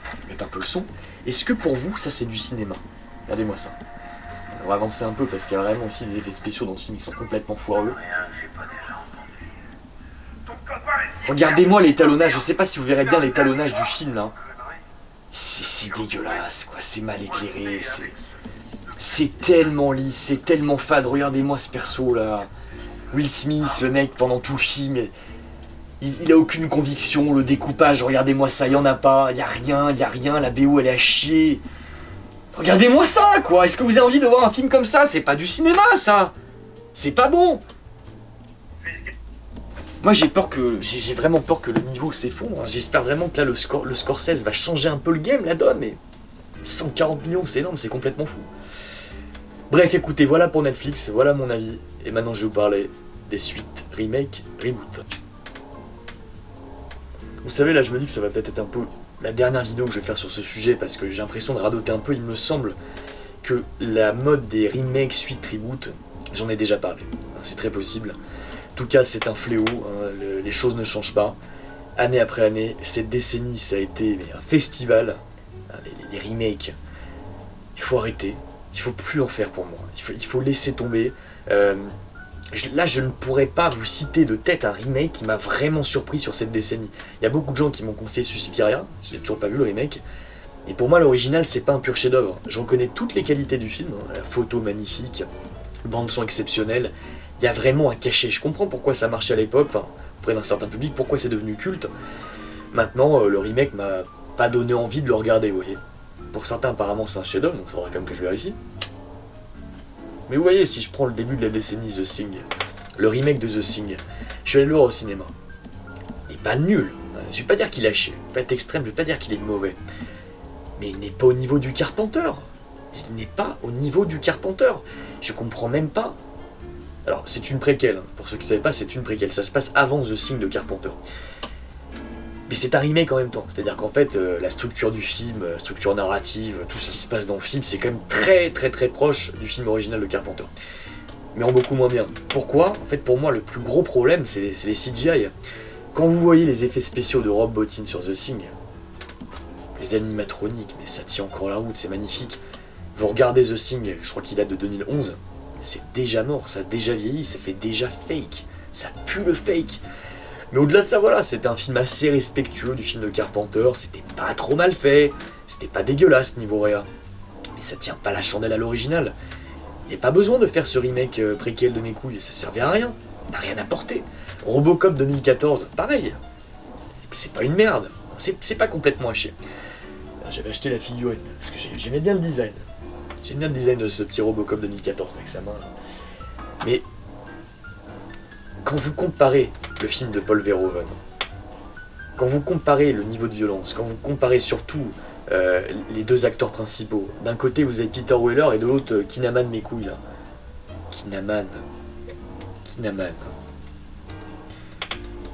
Je vais mettre un peu le son. Est-ce que pour vous, ça, c'est du cinéma? Regardez-moi ça. On va avancer un peu parce qu'il y a vraiment aussi des effets spéciaux dans ce film qui sont complètement foireux. Regardez-moi l'étalonnage. Je sais pas si vous verrez bien l'étalonnage du film, là. C'est dégueulasse, quoi. C'est mal éclairé. C'est tellement lisse, c'est tellement fade. Regardez-moi ce perso, là. Will Smith, le mec, pendant tout le film, il a aucune conviction. Le découpage, regardez-moi ça, il y en a pas. Il y a rien. La BO, elle est à chier. Regardez-moi ça, quoi. Est-ce que vous avez envie de voir un film comme ça? C'est pas du cinéma, ça. C'est pas bon. Moi j'ai vraiment peur que le niveau s'effondre, hein. J'espère vraiment que là le Scorsese va changer un peu le game, la donne, mais 140 millions c'est énorme, c'est complètement fou. Bref, écoutez, voilà pour Netflix, voilà mon avis, et maintenant je vais vous parler des suites, remake, reboot. Vous savez, là je me dis que ça va peut-être être un peu la dernière vidéo que je vais faire sur ce sujet, parce que j'ai l'impression de radoter un peu. Il me semble que la mode des remakes, suites, reboot, j'en ai déjà parlé, c'est très possible. En tout cas, c'est un fléau, hein, les choses ne changent pas. Année après année, cette décennie, ça a été un festival. Hein, les remakes, il faut arrêter. Il faut plus en faire pour moi. Il faut laisser tomber. Là, je ne pourrais pas vous citer de tête un remake qui m'a vraiment surpris sur cette décennie. Il y a beaucoup de gens qui m'ont conseillé Suspiria. Je n'ai toujours pas vu le remake. Et pour moi, l'original, c'est pas un pur chef-d'œuvre. Je reconnais toutes les qualités du film. Hein, la photo magnifique, le bande-son exceptionnel. Il y a vraiment un cachet. Je comprends pourquoi ça marchait à l'époque, enfin, auprès d'un certain public, pourquoi c'est devenu culte. Maintenant, le remake m'a pas donné envie de le regarder, vous voyez. Pour certains, apparemment, c'est un chef-d'œuvre, donc il faudra quand même que je vérifie. Mais vous voyez, si je prends le début de la décennie The Thing, le remake de The Thing, je suis allé le voir au cinéma. Il n'est pas nul. Je vais pas dire qu'il a chié, pas être extrême, je vais pas dire qu'il est mauvais. Mais il n'est pas au niveau du Carpenter. Il n'est pas au niveau du Carpenter. Je comprends même pas. Alors, c'est une préquelle, hein. Pour ceux qui ne savaient pas, c'est une préquelle. Ça se passe avant The Thing de Carpenter. Mais c'est un remake en même temps. C'est-à-dire qu'en fait, la structure du film, structure narrative, tout ce qui se passe dans le film, c'est quand même très très très proche du film original de Carpenter. Mais en beaucoup moins bien. Pourquoi ? En fait, pour moi, le plus gros problème, c'est les CGI. Quand vous voyez les effets spéciaux de Rob Bottin sur The Thing, les animatroniques, mais ça tient encore la route, c'est magnifique. Vous regardez The Thing, je crois qu'il date de 2011, c'est déjà mort, ça a déjà vieilli, ça fait déjà fake. Ça pue le fake. Mais au-delà de ça, voilà, c'était un film assez respectueux du film de Carpenter, c'était pas trop mal fait, c'était pas dégueulasse niveau réa. Mais ça tient pas la chandelle à l'original. Il n'y a pas besoin de faire ce remake préquel de mes couilles, ça servait à rien, n'a rien apporté. Robocop 2014, pareil. C'est pas une merde, c'est pas complètement à chier. J'avais acheté la figurine, parce que j'aimais bien le design. J'aime bien le design de ce petit Robocop 2014 avec sa main. Mais quand vous comparez le film de Paul Verhoeven, quand vous comparez le niveau de violence, quand vous comparez surtout les deux acteurs principaux, d'un côté vous avez Peter Weller et de l'autre Kinaman mes couilles là. Kinaman.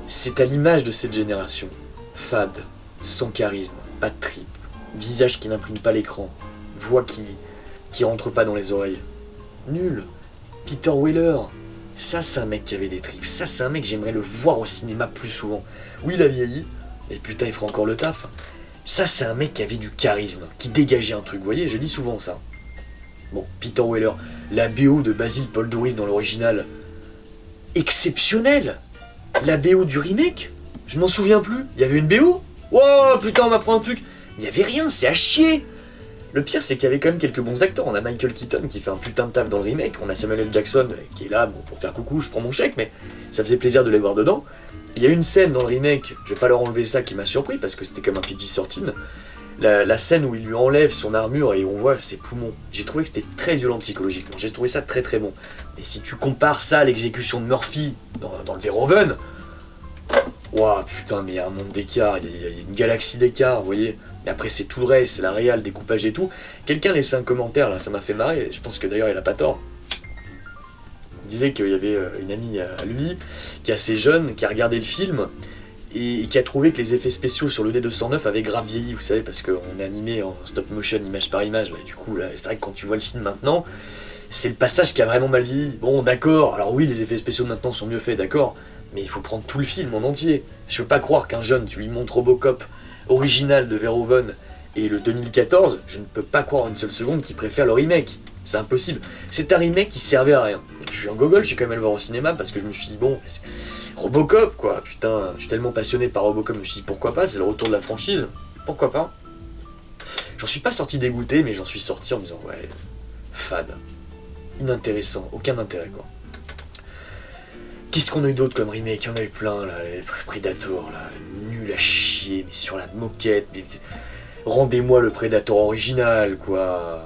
C'est à l'image de cette génération. Fade, sans charisme, pas de trip, visage qui n'imprime pas l'écran, voix qui rentre pas dans les oreilles. Nul. Peter Weller, ça c'est un mec qui avait des tripes, ça c'est un mec j'aimerais le voir au cinéma plus souvent. Oui il a vieilli, et putain il fera encore le taf. Ça c'est un mec qui avait du charisme, qui dégageait un truc, vous voyez, je dis souvent ça. Bon, Peter Weller, la BO de Basil Paul Doris dans l'original, exceptionnelle. La BO du remake, je m'en souviens plus, il y avait une BO. Wow, putain on m'apprend un truc. Il n'y avait rien, c'est à chier. Le pire, c'est qu'il y avait quand même quelques bons acteurs. On a Michael Keaton qui fait un putain de taf dans le remake. On a Samuel L. Jackson qui est là bon, pour faire coucou, je prends mon chèque, mais ça faisait plaisir de les voir dedans. Il y a une scène dans le remake, je vais pas leur enlever ça, qui m'a surpris parce que c'était comme un PG-13. La scène où il lui enlève son armure et on voit ses poumons. J'ai trouvé que c'était très violent psychologiquement. J'ai trouvé ça très très bon. Mais si tu compares ça à l'exécution de Murphy dans le Verhoeven, ouah putain, mais il y a un monde d'écart, il y a une galaxie d'écart, vous voyez. Mais après c'est tout le reste, c'est la réal, découpage et tout. Quelqu'un laissait un commentaire là, ça m'a fait marrer, je pense que d'ailleurs il a pas tort. Il disait qu'il y avait une amie à lui, qui est assez jeune, qui a regardé le film, et qui a trouvé que les effets spéciaux sur le D209 avaient grave vieilli, vous savez, parce qu'on est animé en stop motion, image par image, et du coup là, c'est vrai que quand tu vois le film maintenant, c'est le passage qui a vraiment mal vieilli. Bon d'accord, alors oui les effets spéciaux de maintenant sont mieux faits, d'accord, mais il faut prendre tout le film en entier. Je peux pas croire qu'un jeune, tu lui montres Robocop original de Verhoeven et le 2014, je ne peux pas croire une seule seconde qu'il préfère le remake. C'est impossible. C'est un remake qui servait à rien. Je suis en gogol, je suis quand même allé le voir au cinéma parce que je me suis dit, bon, c'est Robocop quoi, putain, je suis tellement passionné par Robocop, je me suis dit pourquoi pas, c'est le retour de la franchise, pourquoi pas. J'en suis pas sorti dégoûté, mais j'en suis sorti en me disant, ouais, fade, inintéressant, aucun intérêt quoi. Qu'est-ce qu'on a eu d'autre comme remake? Il y en a eu plein là, les Predator là, nul à chier, mais sur la moquette, mais... rendez-moi le Predator original quoi.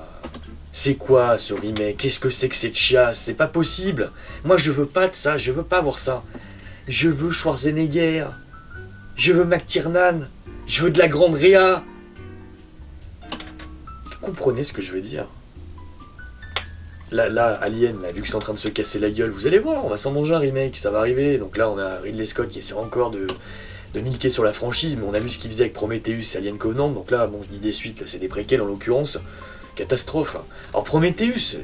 C'est quoi ce remake? Qu'est-ce que c'est que cette chiasse? C'est pas possible. Moi je veux pas de ça, je veux pas voir ça. Je veux Schwarzenegger. Je veux McTiernan. Je veux de la grande réa. Vous comprenez ce que je veux dire? Là, Alien, là, vu que c'est en train de se casser la gueule, vous allez voir, on va s'en manger un remake, ça va arriver. Donc là, on a Ridley Scott qui essaie encore de milquer sur la franchise, mais on a vu ce qu'il faisait avec Prometheus et Alien Covenant. Donc là, bon, je dis des suites, là, c'est des préquels en l'occurrence. Catastrophe. Hein. Alors Prometheus,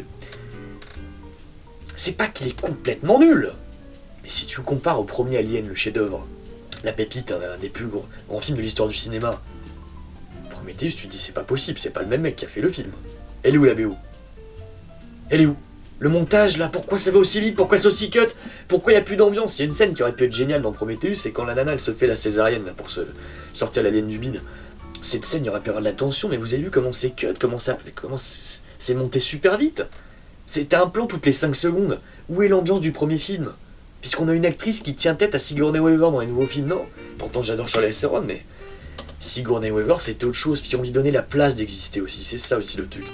c'est pas qu'il est complètement nul, mais si tu le compares au premier Alien, le chef-d'œuvre, la pépite, un des plus grands films de l'histoire du cinéma, Prometheus, tu te dis c'est pas possible, c'est pas le même mec qui a fait le film. Elle est où la BO? Elle est où? Le montage là, pourquoi ça va aussi vite? Pourquoi c'est aussi cut? Pourquoi il n'y a plus d'ambiance? Il y a une scène qui aurait pu être géniale dans Prometheus, c'est quand la nana elle se fait la césarienne là, pour se sortir l'alien du bide. Cette scène, il y aurait pu avoir de la tension, mais vous avez vu comment c'est cut, comment c'est monté super vite. C'était un plan toutes les 5 secondes. Où est l'ambiance du premier film? Puisqu'on a une actrice qui tient tête à Sigourney Weaver dans les nouveaux films, non? Pourtant j'adore Charlize Theron, mais Sigourney Weaver c'était autre chose, puis on lui donnait la place d'exister aussi, c'est ça aussi le truc.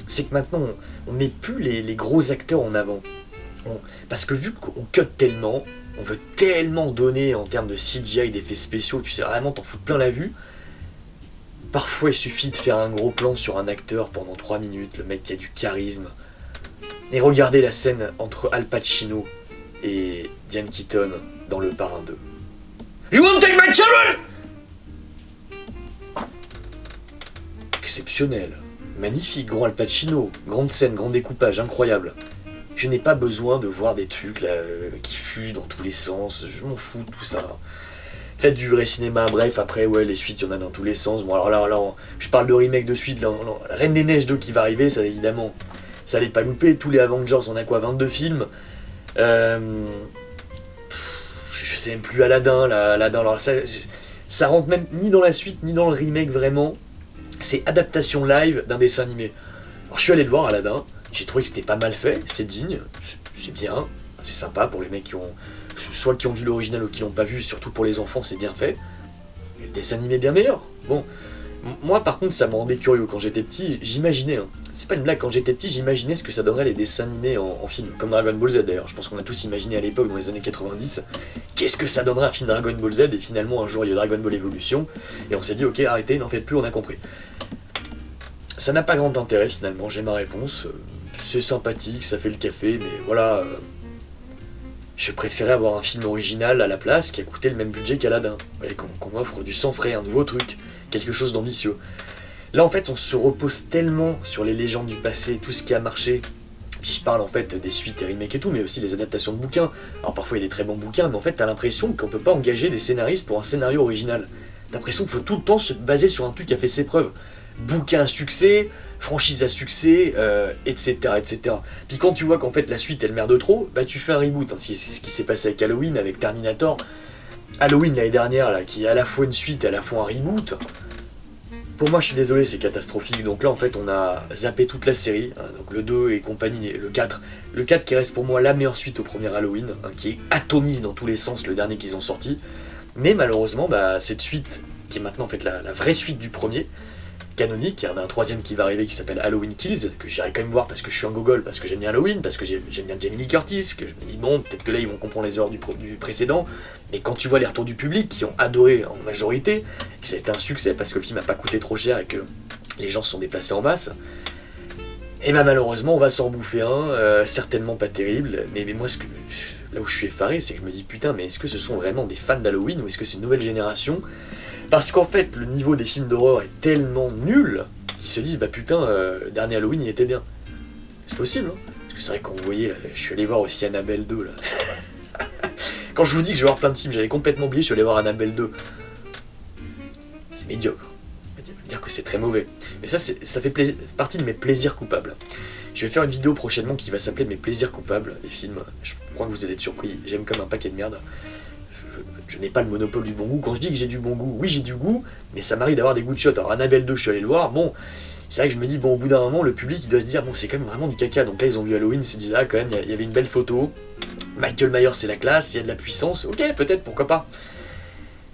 C'est que maintenant on met plus les gros acteurs en avant. Parce que vu qu'on cut tellement, on veut tellement donner en termes de CGI, d'effets spéciaux, tu sais vraiment t'en fous plein la vue. Parfois il suffit de faire un gros plan sur un acteur pendant 3 minutes, le mec qui a du charisme. Et regardez la scène entre Al Pacino et Diane Keaton dans Le Parrain 2. You won't take my children! Exceptionnel, magnifique, grand Al Pacino, grande scène, grand découpage, incroyable. Je n'ai pas besoin de voir des trucs là, qui fusent dans tous les sens, je m'en fous de tout ça. Faites du vrai cinéma, bref, après, ouais, les suites, il y en a dans tous les sens. Bon, alors là je parle de remake de suite, là, la Reine des Neiges 2 qui va arriver, ça évidemment, ça allait pas louper. Tous les Avengers, on a quoi, 22 films je sais même plus, Aladdin, là, Aladdin, alors ça rentre même ni dans la suite, ni dans le remake, vraiment. C'est adaptation live d'un dessin animé. Alors je suis allé le voir, Aladdin, j'ai trouvé que c'était pas mal fait, c'est digne, c'est bien, c'est sympa pour les mecs qui ont... soit qui ont vu l'original ou qui l'ont pas vu, surtout pour les enfants, c'est bien fait. Mais le dessin animé est bien meilleur. Bon, moi par contre, ça me rendait curieux quand j'étais petit. J'imaginais, hein, c'est pas une blague, quand j'étais petit, j'imaginais ce que ça donnerait les dessins animés en film, comme Dragon Ball Z d'ailleurs. Je pense qu'on a tous imaginé à l'époque, dans les années 90, qu'est-ce que ça donnerait un film Dragon Ball Z, et finalement un jour il y a Dragon Ball Evolution, et on s'est dit ok, arrêtez, n'en faites plus, on a compris. Ça n'a pas grand intérêt finalement, j'ai ma réponse. C'est sympathique, ça fait le café, mais voilà. Je préférais avoir un film original à la place qui a coûté le même budget qu'Aladdin. Qu'on m'offre du sang frais, un nouveau truc, quelque chose d'ambitieux. Là en fait on se repose tellement sur les légendes du passé, tout ce qui a marché. Puis je parle en fait des suites et remakes et tout, mais aussi des adaptations de bouquins. Alors parfois il y a des très bons bouquins, mais en fait t'as l'impression qu'on peut pas engager des scénaristes pour un scénario original. T'as l'impression qu'il faut tout le temps se baser sur un truc qui a fait ses preuves. Bouquin à succès, franchise à succès, etc., etc. Puis quand tu vois qu'en fait la suite elle merde trop, bah tu fais un reboot. Hein. C'est ce qui s'est passé avec Halloween, avec Terminator. Halloween l'année dernière, là, qui est à la fois une suite et à la fois un reboot. Pour moi je suis désolé, c'est catastrophique. Donc là en fait on a zappé toute la série, hein, donc le 2 et compagnie, le 4. Le 4 qui reste pour moi la meilleure suite au premier Halloween, hein, qui est atomise dans tous les sens, le dernier qu'ils ont sorti. Mais malheureusement, bah, cette suite, qui est maintenant en fait la vraie suite du premier, canonique, il y en a un troisième qui va arriver qui s'appelle Halloween Kills, que j'irai quand même voir parce que je suis un gogol, parce que j'aime bien Halloween, parce que j'aime bien Jamie Lee Curtis, que je me dis bon, peut-être que là ils vont comprendre les erreurs du précédent, mais quand tu vois les retours du public qui ont adoré en majorité, que ça a été un succès parce que le film n'a pas coûté trop cher et que les gens se sont déplacés en masse, et bah malheureusement on va s'en bouffer un, certainement pas terrible, mais moi là où je suis effaré, c'est que je me dis putain, mais est-ce que ce sont vraiment des fans d'Halloween ou est-ce que c'est une nouvelle génération? Parce qu'en fait, le niveau des films d'horreur est tellement nul qu'ils se disent bah putain, le dernier Halloween il était bien. C'est possible, hein. Parce que c'est vrai que quand vous voyez, là, je suis allé voir aussi Annabelle 2 là. Quand je vous dis que je vais voir plein de films, j'avais complètement oublié, je suis allé voir Annabelle 2. C'est médiocre. On va dire que c'est très mauvais. Mais ça fait partie de mes plaisirs coupables. Je vais faire une vidéo prochainement qui va s'appeler Mes plaisirs coupables, les films. Je crois que vous allez être surpris, j'aime comme un paquet de merde. Je n'ai pas le monopole du bon goût. Quand je dis que j'ai du bon goût, oui j'ai du goût, mais ça m'arrive d'avoir des goûts de shot. Alors Annabelle 2, je suis allé le voir, bon, c'est vrai que je me dis, bon, au bout d'un moment, le public il doit se dire, bon, c'est quand même vraiment du caca. Donc là, ils ont vu Halloween, ils se disent, ah, quand même, il y avait une belle photo, Michael Myers, c'est la classe, il y a de la puissance, ok, peut-être, pourquoi pas.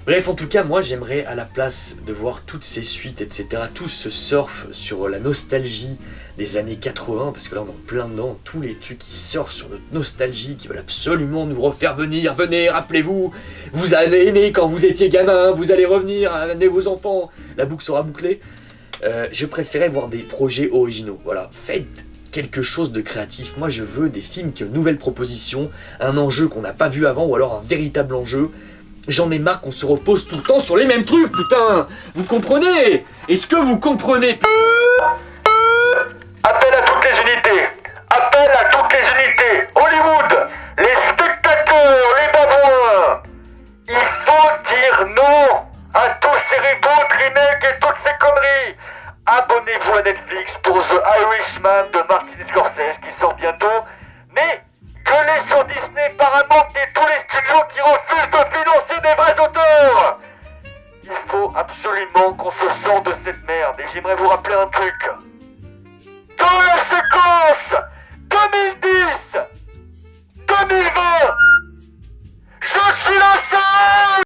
Bref, en tout cas, moi j'aimerais à la place de voir toutes ces suites, etc., tout ce surf sur la nostalgie des années 80, parce que là on est en plein dedans, tous les trucs qui surfent sur notre nostalgie, qui veulent absolument nous refaire venir, venez, rappelez-vous, vous avez aimé quand vous étiez gamin, vous allez revenir, amenez vos enfants, la boucle sera bouclée. Je préférais voir des projets originaux, voilà, faites quelque chose de créatif. Moi je veux des films qui ont une nouvelle proposition, un enjeu qu'on n'a pas vu avant, ou alors un véritable enjeu. J'en ai marre qu'on se repose tout le temps sur les mêmes trucs, putain. Vous comprenez? Est-ce que vous comprenez? Appel à toutes les unités. Appel à toutes les unités. Hollywood, les spectateurs, les babouins. Il faut dire non à tous ces reboots, remakes et toutes ces conneries. Abonnez-vous à Netflix pour The Irishman de Martin Scorsese qui sort bientôt. Mais gueulez sur Disney, Paramount et tous les studios qui refusent de financer des vrais auteurs. Il faut absolument qu'on se sorte de cette merde. Et j'aimerais vous rappeler un truc. Dans la séquence 2010-2020, je suis le seul